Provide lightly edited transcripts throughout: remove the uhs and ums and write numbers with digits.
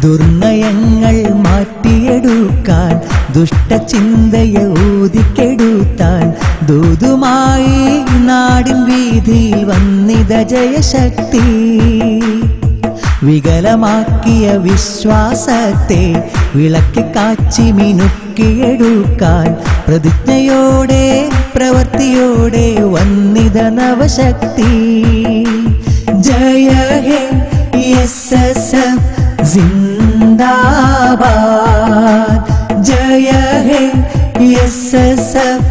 ദുർനയങ്ങൾ മാറ്റിയെടുക്കാൻ ദുഷ്ടചിന്തയെ ഊതിക്കെടുത്താൻ ദൂതുമായി നാടിൻ വീതിയിൽ വന്നിത ജയശക്തി. വികലമാക്കിയ വിശ്വാസത്തെ വിളക്കി കാച്ചി മിനുക്കിയെടുക്കാൻ പ്രതിജ്ഞയോടെ പ്രവൃത്തിയോടെ വന്നിത നവശക്തി. ജയ ഹേ എസ്എസ്എഫ് जिंदाबाद, जय हे एसएसएफ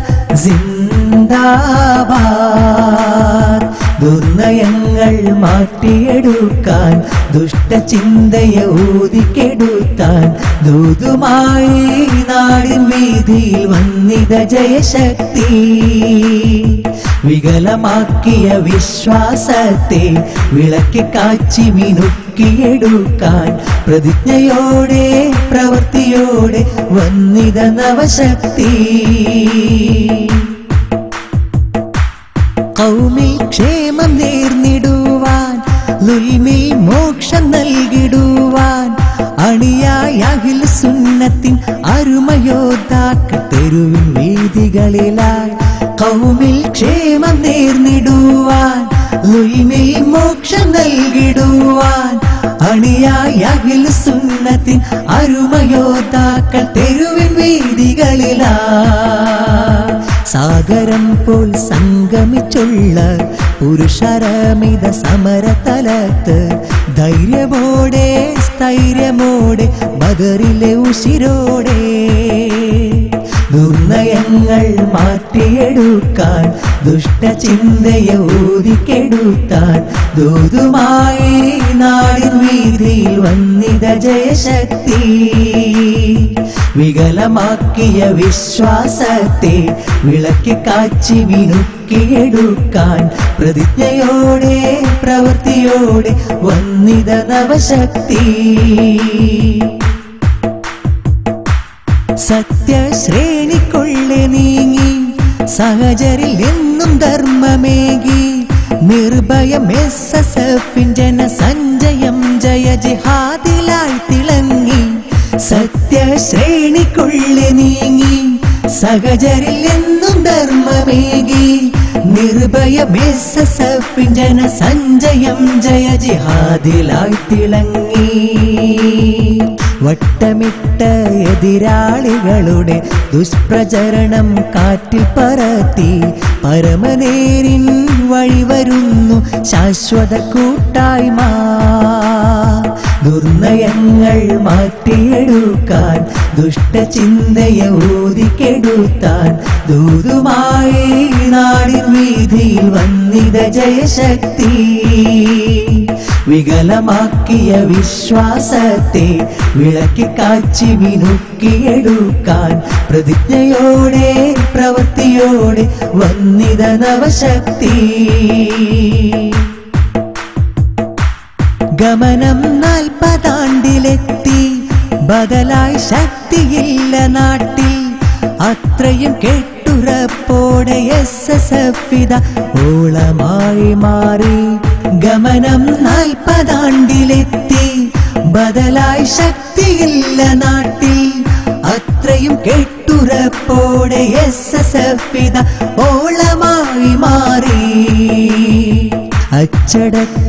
जिंदाबाद. ദുർനയങ്ങൾ മാറ്റിയെടുക്കാൻ ദുഷ്ടചിന്തയെ ഊതിക്കെടുത്താൻ ദൂതുമായി നാടിൻ വീതിയിൽ വന്നിത ജയശക്തി. വികലമാക്കിയ വിശ്വാസത്തെ വിളക്കി കാച്ചി മിനുക്കിയെടുക്കാൻ പ്രതിജ്ഞയോടെ പ്രവൃത്തിയോടെ വന്നിത നവശക്തി. ഖൗമിൽ ക്ഷേമം നേർന്നിടുവാൻ ലുൽമിൽ മോക്ഷം നൽകിടുവാൻ അണിയായ അഹ്ലു സുന്നത്തിൻ അരുമയോദ്ധാക്കൾ തെരുവിൻ വീതികളിലായി. ഖൗമിൽ ക്ഷേമം നേർന്നിടുവാൻ ലുൽമിൽ മോക്ഷം നൽകിടുവാൻ അണിയായ അഹ്ലു സുന്നത്തിൻ അരുമയോദ്ധാക്കൾ തെരുവിൻ വീതികളിലായി. സാഗരം പോൽ സംഗമിച്ചുള്ള പുരുഷരമിത സമരതലത്ത് ധൈര്യമോടെ സ്ഥൈര്യമോടെ ബദറിലെ ഉശിരോടെ ദുർനയങ്ങൾ മാറ്റിയെടുക്കാൻ ദുഷ്ടചിന്തയെ ഊതിക്കെടുത്താൻ ദൂതുമായി നാടിൻ വീതിയിൽ വന്നിത ജയശക്തി. വികലമാക്കിയ വിശ്വാസത്തെ വിളക്കി കാച്ചി മിനുക്കിയെടുക്കാൻ പ്രതിജ്ഞയോടെ പ്രവൃത്തിയോടെ വന്നിത നവശക്തി. സത്യശ്രേണിക്കൊള്ളെ നീങ്ങി സഹചരിൽ എന്നും ധർമ്മമേകി നിർഭയം എസ്എസ്എഫിൻ ജനസഞ്ചയം ജയ ജിഹാദിലായി തിളങ്ങി. സത്യശ്രേണിക്കൊള്ളെ നീങ്ങി സഹചരിൽ എന്നും ധർമ്മമേകി നിർഭയം എസ്എസ്എഫിൻ ജനസഞ്ചയം ജയ ജിഹാദിലായി തിളങ്ങി. വട്ടമിട്ട എതിരാളികളുടെ ദുഷ്പ്രചരണം കാറ്റിൽ പറത്തി പരമനേരിൻ വഴിവരുന്നു ശാശ്വത കൂട്ടായ്മ. ദുർനയങ്ങൾ മാറ്റിയെടുക്കാൻ ദുഷ്ടചിന്തയെ ഊതിക്കെടുത്താൻ ദൂതുമായി നാടിൻ വീതിയിൽ വന്നിത ജയശക്തി. വികലമാക്കിയ വിശ്വാസത്തെ വിളക്കി കാച്ചി മിനുക്കിയെടുക്കാൻ പ്രതിജ്ഞയോടെ പ്രവൃത്തിയോടെ വന്നിത നവശക്തി. ഗമനം 40 ആണ്ടിലെത്തി ബദലായി ശക്തിയില്ല നാട്ടിൽ അത്രയും കെട്ടുറപ്പോടെ എസ്എസ്എഫ് ഇതാ ഓളമായി മാറി. ഗമനം 40 ആണ്ടിലെത്തി ബദലായി ശക്തിയില്ല നാട്ടിൽ അത്രയും കെട്ടുറപ്പോടെ എസ്എസ്എഫ് ഇതാ ഓളമായി മാറി. അച്ചടക്ക